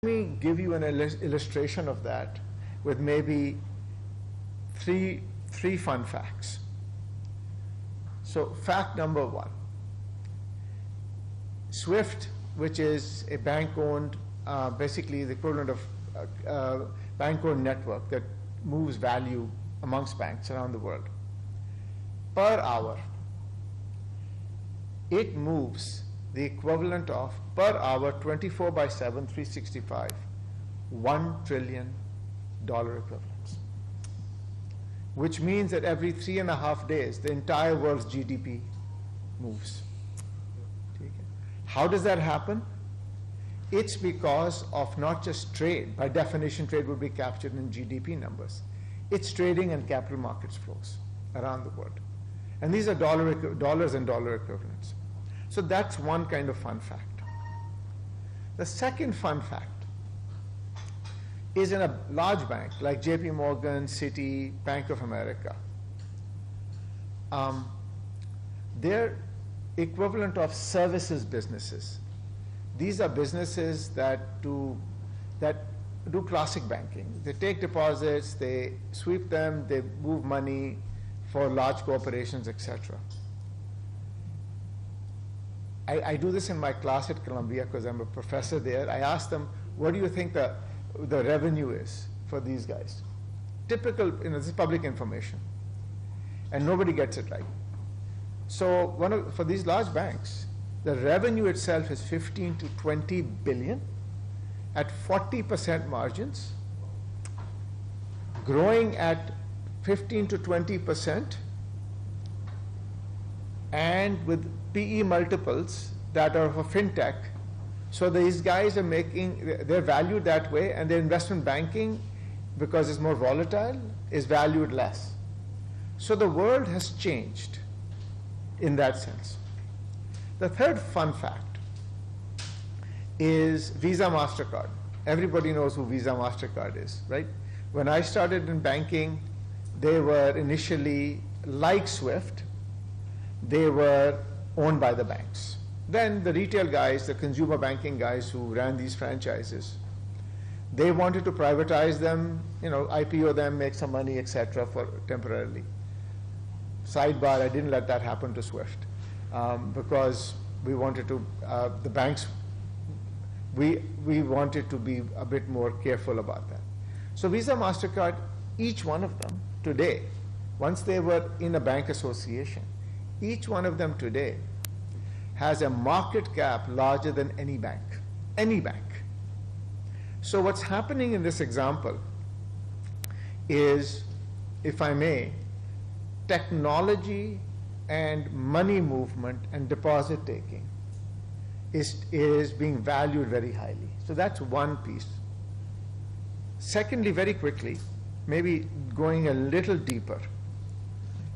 Let me give you an illustration of that with maybe three fun facts. So fact number one, SWIFT, which is a bank-owned, basically the equivalent of bank-owned network that moves value amongst banks around the world. Per hour, it moves the equivalent of, per hour, 24/7, 365, $1 trillion equivalents. Which means that every 3.5 days, the entire world's GDP moves. How does that happen? It's because of not just trade. By definition, trade would be captured in GDP numbers. It's trading and capital markets flows around the world. And these are dollars and dollar equivalents. So that's one kind of fun fact. The second fun fact is in a large bank like JP Morgan, Citi, Bank of America. They're equivalent of services businesses. These are businesses that do classic banking. They take deposits, they sweep them, they move money for large corporations, etc. I do this in my class at Columbia because I'm a professor there. I ask them, what do you think the revenue is for these guys? Typical, this is public information. And nobody gets it right. So for these large banks, the revenue itself is 15 to 20 billion at 40% margins, growing at 15 to 20%, and with PE multiples that are for FinTech. So these guys are they're valued that way, and their investment banking, because it's more volatile, is valued less. So the world has changed in that sense. The third fun fact is Visa, MasterCard. Everybody knows who Visa, MasterCard is, right? When I started in banking, they were initially like SWIFT. They were owned by the banks. Then the retail guys, the consumer banking guys who ran these franchises, they wanted to privatize them, IPO them, make some money, etc. for temporarily. Sidebar, I didn't let that happen to SWIFT because we wanted to, the banks, we wanted to be a bit more careful about that. So Visa, MasterCard, each one of them today, once they were in a bank association, each one of them today has a market cap larger than any bank. Any bank. So what's happening in this example is, if I may, technology and money movement and deposit taking is being valued very highly. So that's one piece. Secondly, very quickly, maybe going a little deeper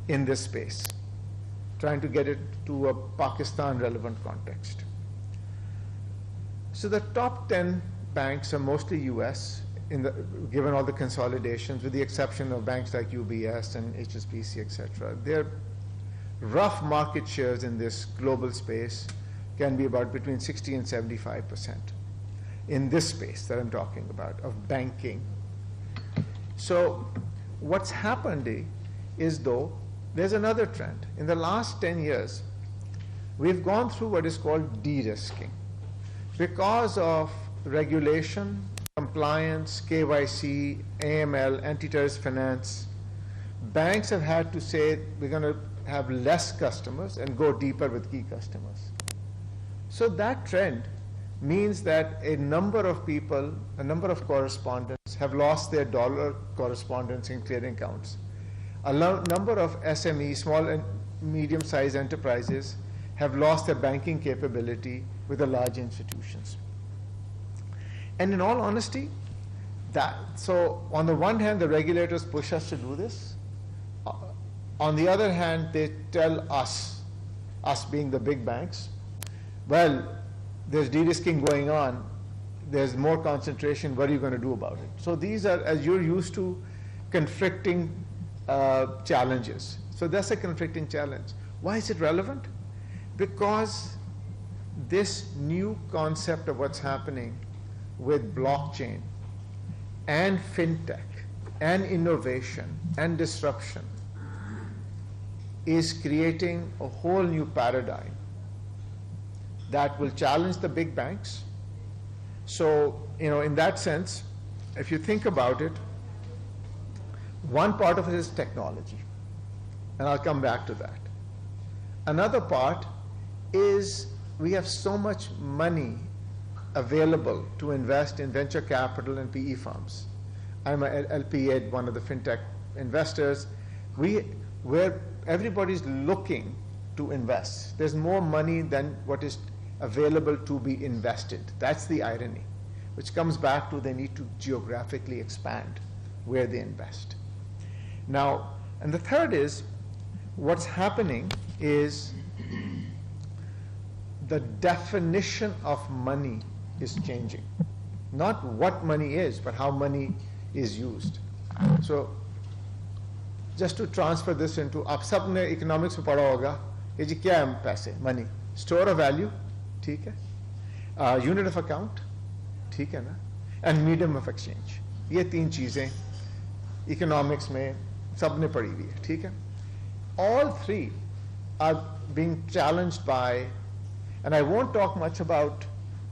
in this space, trying to get it to a Pakistan relevant context. So the top 10 banks are mostly US, given all the consolidations, with the exception of banks like UBS and HSBC, etc. Their rough market shares in this global space can be about between 60 and 75% in this space that I'm talking about, of banking. So what's happened is, though, there's another trend. In the last 10 years, we've gone through what is called de-risking. Because of regulation, compliance, KYC, AML, anti-terrorist finance, banks have had to say we're going to have less customers and go deeper with key customers. So that trend means that a number of people, a number of correspondents have lost their dollar correspondence in clearing accounts. A number of SMEs, small and medium-sized enterprises, have lost their banking capability with the large institutions. And in all honesty, so on the one hand, the regulators push us to do this. On the other hand, they tell us being the big banks, well, there's de-risking going on, there's more concentration, what are you going to do about it? So these are, as you're used to, conflicting challenges. So that's a conflicting challenge. Why is it relevant? Because this new concept of what's happening with blockchain and FinTech and innovation and disruption is creating a whole new paradigm that will challenge the big banks. So, in that sense, if you think about it, one part of it is technology, and I'll come back to that. Another part is we have so much money available to invest in venture capital and PE firms. I'm an LP at one of the FinTech investors. Where everybody's looking to invest. There's more money than what is available to be invested. That's the irony, which comes back to they need to geographically expand where they invest. Now, and the third is, what's happening is the definition of money is changing. Not what money is, but how money is used. So, just to transfer this into, आप सबने economics में पढ़ा होगा कि जी क्या है पैसे, money, store of value, ठीक है, unit of account, ठीक है ना, and medium of exchange. ये तीन चीजें economics में सबने पढ़ी हुई है, ठीक है. All three are being challenged by, and I won't talk much about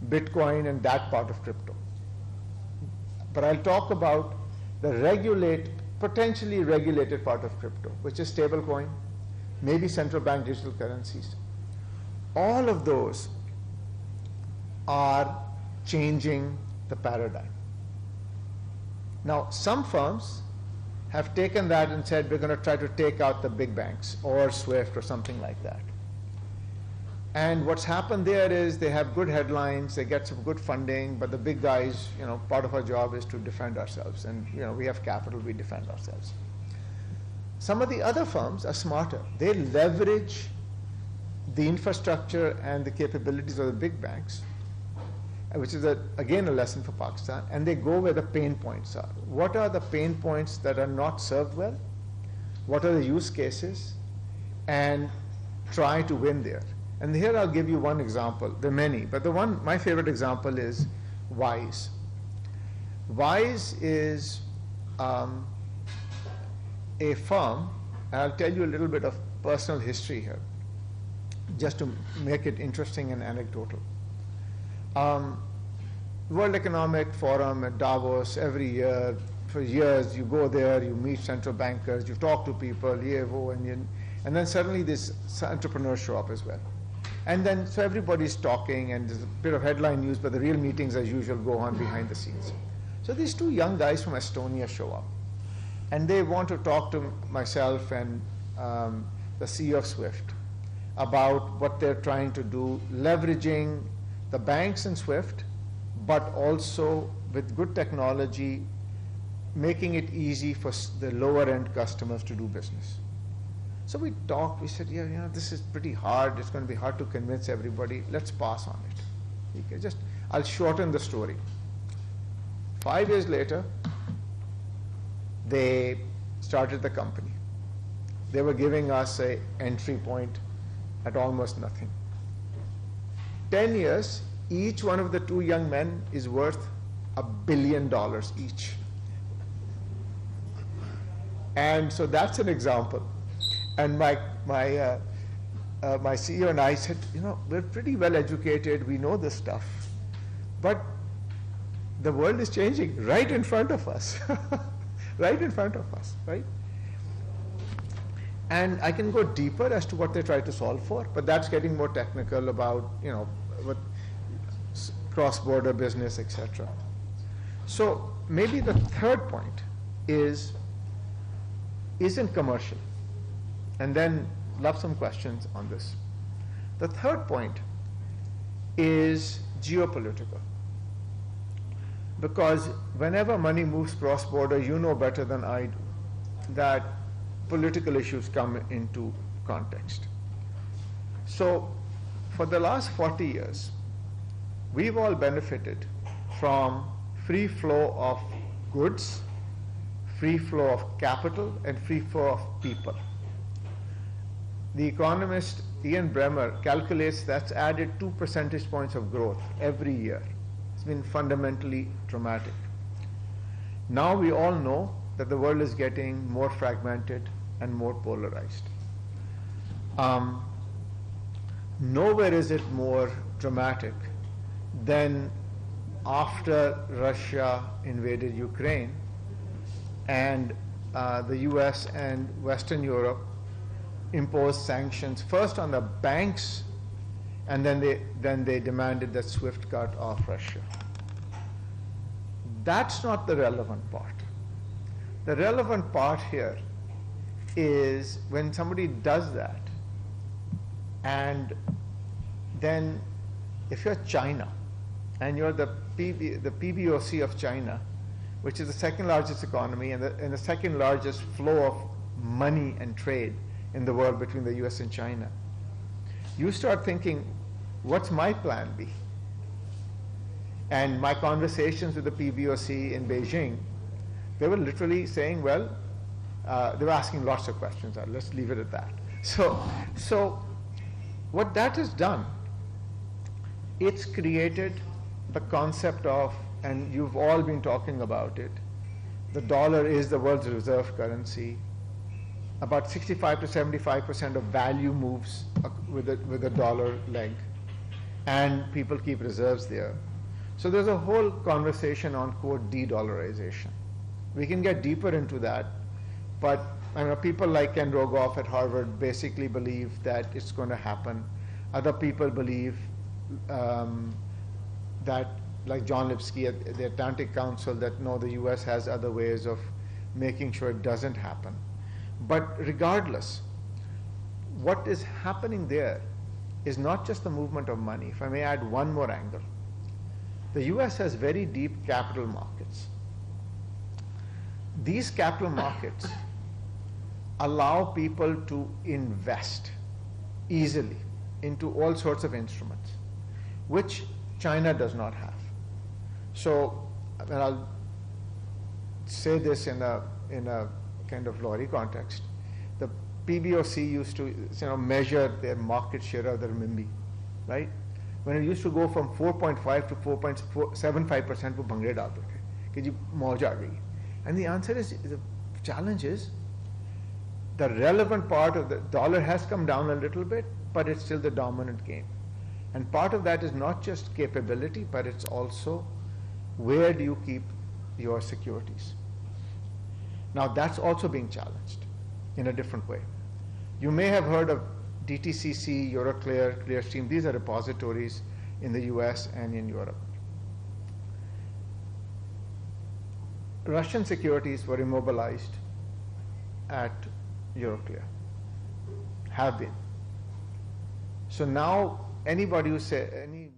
Bitcoin and that part of crypto, but I'll talk about the potentially regulated part of crypto, which is stablecoin, maybe central bank digital currencies. All of those are changing the paradigm. Now, some firms have taken that and said, we're going to try to take out the big banks or SWIFT or something like that. And what's happened there is they have good headlines, they get some good funding, but the big guys, part of our job is to defend ourselves. And, we have capital, we defend ourselves. Some of the other firms are smarter. They leverage the infrastructure and the capabilities of the big banks, which is, again, a lesson for Pakistan, and they go where the pain points are. What are the pain points that are not served well? What are the use cases? And try to win there. And here I'll give you one example. There are many, but my favorite example is Wise. Wise is a firm, and I'll tell you a little bit of personal history here, just to make it interesting and anecdotal. World Economic Forum at Davos every year, for years you go there, you meet central bankers, you talk to people, and then suddenly these entrepreneurs show up as well. And then, so everybody's talking, and there's a bit of headline news, but the real meetings, as usual, go on behind the scenes. So these two young guys from Estonia show up, and they want to talk to myself and the CEO of SWIFT about what they're trying to do, leveraging the banks in SWIFT, but also with good technology, making it easy for the lower-end customers to do business. So we talked, we said, this is pretty hard, it's going to be hard to convince everybody, let's pass on it. Okay, I'll shorten the story. 5 years later, they started the company. They were giving us an entry point at almost nothing. 10 years, each one of the two young men is worth $1 billion each. And so that's an example. And my CEO and I said, we're pretty well educated, we know this stuff, but the world is changing right in front of us, right in front of us, right? And I can go deeper as to what they try to solve for, but that's getting more technical about, what cross-border business, etc. So maybe the third point isn't commercial. And then love some questions on this. The third point is geopolitical. Because whenever money moves cross-border, you know better than I do that political issues come into context. So for the last 40 years, we've all benefited from free flow of goods, free flow of capital, and free flow of people. The economist Ian Bremmer calculates that's added 2 percentage points of growth every year. It's been fundamentally traumatic. Now we all know that the world is getting more fragmented and more polarized. Nowhere is it more dramatic than after Russia invaded Ukraine and the US and Western Europe imposed sanctions first on the banks, and then they demanded that SWIFT cut off Russia. That's not the relevant part. The relevant part here is when somebody does that, and then if you're China and you're the PBOC of China, which is the second largest economy and the second largest flow of money and trade in the world between the US and China, you start thinking, what's my plan B? And my conversations with the PBOC in Beijing, they were literally saying, well, they were asking lots of questions. Let's leave it at that. So what that has done, it's created the concept of, and you've all been talking about it, the dollar is the world's reserve currency. About 65 to 75% of value moves with a dollar leg, and people keep reserves there. So there's a whole conversation on, quote, de-dollarization. We can get deeper into that, but people like Ken Rogoff at Harvard basically believe that it's going to happen. Other people believe that, like John Lipsky at the Atlantic Council, that no, the US has other ways of making sure it doesn't happen. But regardless, what is happening there is not just the movement of money. If I may add one more angle, the US has very deep capital markets. These capital markets allow people to invest easily into all sorts of instruments, which China does not have. So, and I'll say this in a kind of lorry context. The PBOC used to measure their market share of the renminbi, right? When it used to go from 4.5 to 4.75%, वो भंगड़े डालते थे कि जी मौज आ गई. And the answer is, the challenge is, the relevant part of the dollar has come down a little bit, but it's still the dominant game. And part of that is not just capability, but it's also where do you keep your securities. Now that's also being challenged in a different way. You may have heard of DTCC, Euroclear, Clearstream. These are repositories in the US and in Europe. Russian securities were immobilized at Euroclear, have been. So now anybody who any